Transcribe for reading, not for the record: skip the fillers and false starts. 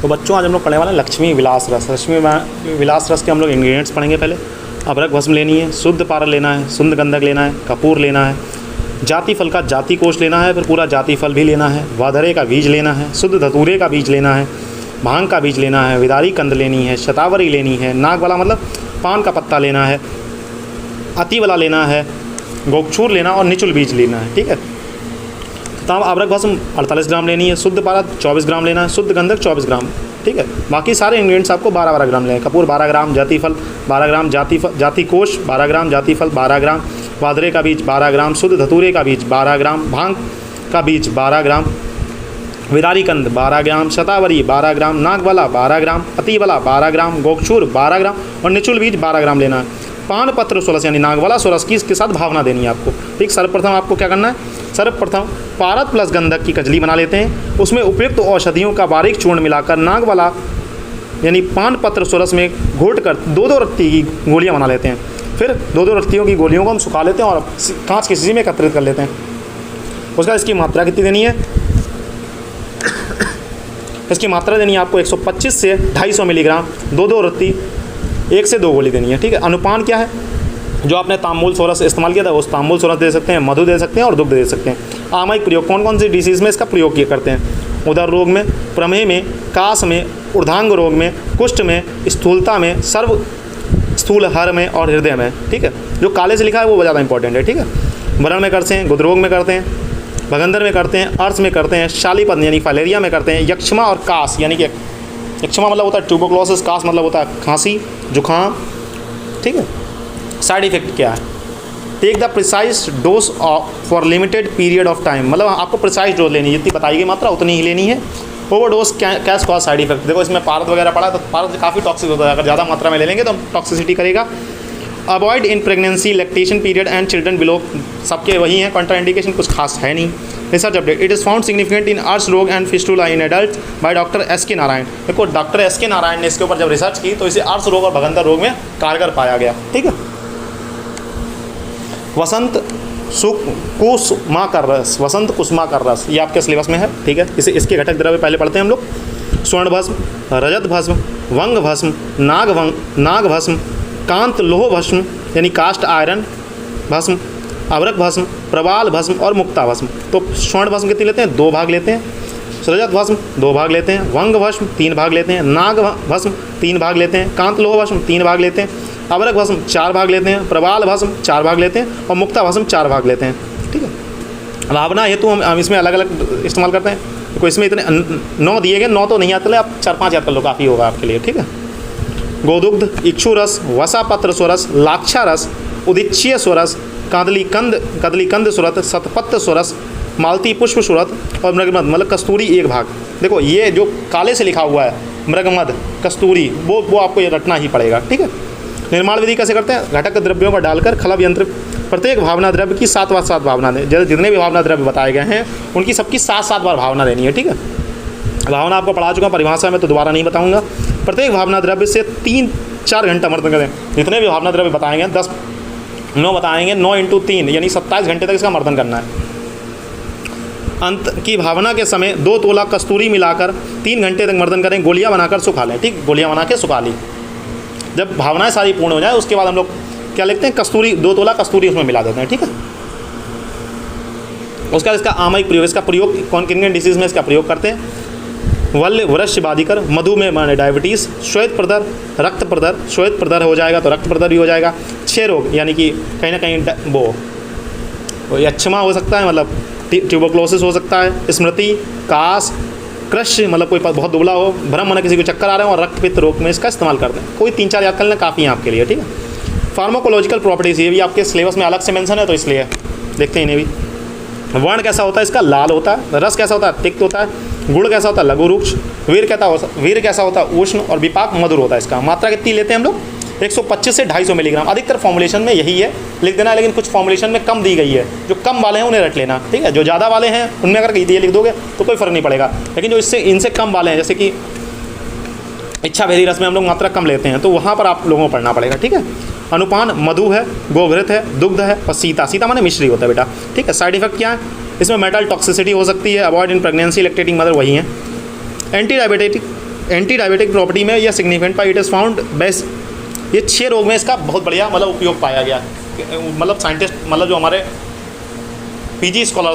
तो बच्चों आज हम लोग पढ़ने वाले हैं लक्ष्मी विलास रस। लक्ष्मी विलास रस के हम लोग इंग्रेडिएंट्स पढ़ेंगे। पहले अबरक भस्म लेनी है, शुद्ध पारद लेना है, शुद्ध गंधक लेना है, कपूर लेना है, जाति फल का जाति कोष लेना है, फिर पूरा जाति फल भी लेना है, वाधरे का बीज लेना है, शुद्ध धतूरे का बीज लेना है, भांग का बीज लेना है, विदारी कंद लेनी है, शतावरी लेनी है, नागवाला मतलब पान का पत्ता लेना है, अतिवला लेना है, गोक्षूर लेना और निचुल बीज लेना है। ठीक है। तो अबरक भस्म 48 ग्राम लेनी है, शुद्ध पारद 24 ग्राम लेना है, शुद्ध गंधक 24 ग्राम। ठीक है। बाकी सारे इंग्रेडिएंट्स आपको 12-12 ग्राम लें। कपूर 12 ग्राम, जाति फल 12 ग्राम, जाति कोष 12 ग्राम, जाति फल 12 ग्राम, वादरे का बीज 12 ग्राम, शुद्ध धतूरे का बीज 12 ग्राम, भांग का बीज 12 ग्राम, विदारी कंद 12 ग्राम, शतावरी 12 ग्राम, नागवाला 12 ग्राम, अतिवला 12 ग्राम, गोक्षूर 12 ग्राम और निचुल बीज 12 ग्राम लेना है। पान पत्र सोरस यानी नागवाला सोरस की इसके साथ भावना देनी है आपको। ठीक। सर्वप्रथम आपको क्या करना है, सर्वप्रथम पारद प्लस गंधक की कजली बना लेते हैं। उसमें उपयुक्त औषधियों का बारीक चूर्ण मिलाकर नागवाला यानी पान पत्र सोरस में घोट कर 2-2 रत्ती की गोलियां बना लेते हैं। फिर 2-2 रत्तियों की गोलियों को हम सुखा लेते हैं और कांच की शीशी में एकत्रित कर लेते हैं। उसके बाद इसकी मात्रा कितनी देनी है, इसकी मात्रा देनी है आपको 125 से 250 मिलीग्राम, 2-2 रत्ती 1 से 2 गोली देनी है। ठीक है। अनुपान क्या है, जो आपने तांबूल सोरस इस्तेमाल किया था उस तांबूल सोरस दे सकते हैं, मधु दे सकते हैं और दुग्ध दे सकते हैं। आमयिक प्रयोग कौन कौन सी डिसीज़ में इसका प्रयोग किया करते हैं, उदर रोग में, प्रमेह में, कास में, ऊर्धांग रोग में, कुष्ठ में, स्थूलता में, सर्व स्थूल हर में और हृदय में। ठीक है। जो काले से लिखा है वो ज़्यादा इंपॉर्टेंट है। ठीक है। व्रण में करते हैं, गुदरोग में करते हैं, भगंदर में करते हैं, अर्श में करते हैं, शालीपद यानी फाइलेरिया में करते हैं, यक्षमा और कास यानी कि यक्षमा मतलब होता है ट्यूबरक्लोसिस, कास मतलब होता है खांसी जुकाम। ठीक है। साइड इफेक्ट क्या है, take the precise dose for limited period of time, मतलब आपको प्रिसाइज डोज लेनी है, जितनी बताई गई मात्रा उतनी ही लेनी है। Over dose cash cause side effect, देखो इसमें पारद वगैरह पड़ा तो पारद काफ़ी टॉक्सिक होता है, अगर ज़्यादा मात्रा में ले लेंगे तो टॉक्सिसिटी करेगा। Avoid in pregnancy, lactation period and children below, सबके वही हैं, कॉन्ट्राइंडिकेशन कुछ खास है नहीं। Research update, it is found significant in अर्श रोग and fistula in adult by doctor SK Narayan. देखो डॉक्टर SK नारायण ने इसके ऊपर जब रिसर्च की तो इसे अर्श रोग और भगंदर रोग में कारगर पाया गया। ठीक है। वसंत कुसुमाकर रस, वसंत कुसुमाकर रस ये आपके सिलेबस में है। ठीक है। इसके घटक द्रव्य पहले पढ़ते हैं हम लोग। स्वर्ण भस्म, रजत भस्म, वंग भस्म, नाग भस्म, कांत लोह भस्म यानी कास्ट आयरन भस्म, अबरक भस्म, प्रवाल भस्म और मुक्ता भस्म। तो स्वर्ण भस्म कितनी लेते हैं, 2 भाग लेते हैं, रजत भस्म 2 भाग लेते हैं, वंग भस्म 3 भाग लेते हैं, नाग भस्म 3 भाग लेते हैं, कांत लोह भस्म 3 भाग लेते हैं, अबरक भस्म 4 भाग लेते हैं, प्रवाल भस्म 4 भाग लेते हैं और मुक्ता भस्म 4 भाग लेते हैं। ठीक है। भावना हेतु हम इसमें अलग अलग इस्तेमाल करते हैं। तो इसमें इतने 9 दिए गए, 9 तो नहीं आते, आप 4-5 याद कर लो, काफ़ी होगा आपके लिए। ठीक है। गोदुग्ध, इक्षु रस, वसापत्र सोरस, लाक्षा रस, उदिच्छीय सोरस, कदली कंद सुरत, सतपत्र सोरस, मालती पुष्प सुरत और मृगमद मतलब कस्तूरी 1 भाग। देखो ये जो काले से लिखा हुआ है मृगमद कस्तूरी वो आपको ये रटना ही पड़ेगा। ठीक है। निर्माण विधि कैसे करते हैं, घटक द्रव्यों को डालकर खलब यंत्र प्रत्येक भावना द्रव्य की 7 भावना दें। जैसे जितने भी भावना द्रव्य बताए गए हैं उनकी सबकी 7 बार भावना देनी है। ठीक है। भावना आपको पढ़ा चुका परिभाषा में तो दोबारा नहीं बताऊंगा। प्रत्येक भावना द्रव्य से 3-4 घंटा मर्दन करें। जितने भी भावना द्रव्य बताएंगे 9 बताएंगे, 9 × 3 यानी 27 घंटे तक इसका मर्दन करना है। अंत की भावना के समय 2 तोला कस्तूरी मिलाकर 3 घंटे तक मर्दन करें, गोलियां बनाकर सुखा लें। ठीक। गोलियां बना के सुखा ली। जब भावनाएं सारी पूर्ण हो जाए उसके बाद हम लोग क्या लिखते हैं, कस्तूरी 2 तोला कस्तूरी उसमें मिला देते हैं। ठीक है। उसके बाद इसका आमयिक प्रयोग, इसका प्रयोग कौन किन डिसीज़ में इसका प्रयोग करते हैं, वल्य वृक्ष बाधिकर, मधुमेह माने डायबिटीज़, श्वेत प्रदर, रक्त प्रदर, श्वेत प्रदर हो जाएगा तो रक्त प्रदर भी हो जाएगा, क्षय रोग यानी कि कहीं ना कहीं वो यक्षमा हो सकता है मतलब ट्यूबरक्लोसिस हो सकता है, स्मृति, कास, क्रश मतलब कोई बहुत दुबला हो, भ्रम माने किसी को चक्कर आ रहे हो और रक्त पित्त रोग में इसका इस्तेमाल करते हैं। कोई 3-4 याद कर लेना काफ़ी है आपके लिए। ठीक है। फार्माकोलॉजिकल प्रॉपर्टीज़ ये भी आपके सिलेबस में अलग से मेंशन है तो इसलिए देखते हैं इन्हें भी। वर्ण कैसा होता है इसका, लाल होता है। रस कैसा होता है, तिक्त होता है। गुण कैसा होता है, लघु रुक्ष। वीर कैसा होता है, उष्ण। और विपाक मधुर होता है। इसका मात्रा कितनी लेते हैं हम लोग, 125 से 250 मिलीग्राम। अधिकतर फॉर्मुलेशन में यही है, लिख देना, लेकिन कुछ फॉर्मुलेशन में कम दी गई है। जो कम वाले हैं उन्हें रट लेना। ठीक है। जो ज़्यादा वाले हैं उनमें अगर ये लिख दोगे तो कोई फ़र्क नहीं पड़ेगा, लेकिन जो इनसे कम वाले हैं जैसे कि इच्छा भेदी रस में हम लोग मात्रा कम लेते हैं तो वहाँ पर आप लोगों को पढ़ना पड़ेगा। ठीक है। अनुपान मधु है, गोघृत है, दुग्ध है और सीता माने मिश्री होता है बेटा। ठीक है। साइड इफेक्ट क्या है, इसमें मेटल टॉक्सिसिटी हो सकती है। Avoid in pregnancy, lactating mother वही है। Anti diabetic anti diabetic property में यह significant pi, it is found best. ये 6 रोग में इसका बहुत बढ़िया मतलब उपयोग पाया गया। मतलब साइंटिस्ट मतलब जो हमारे पीजी स्कॉलर्स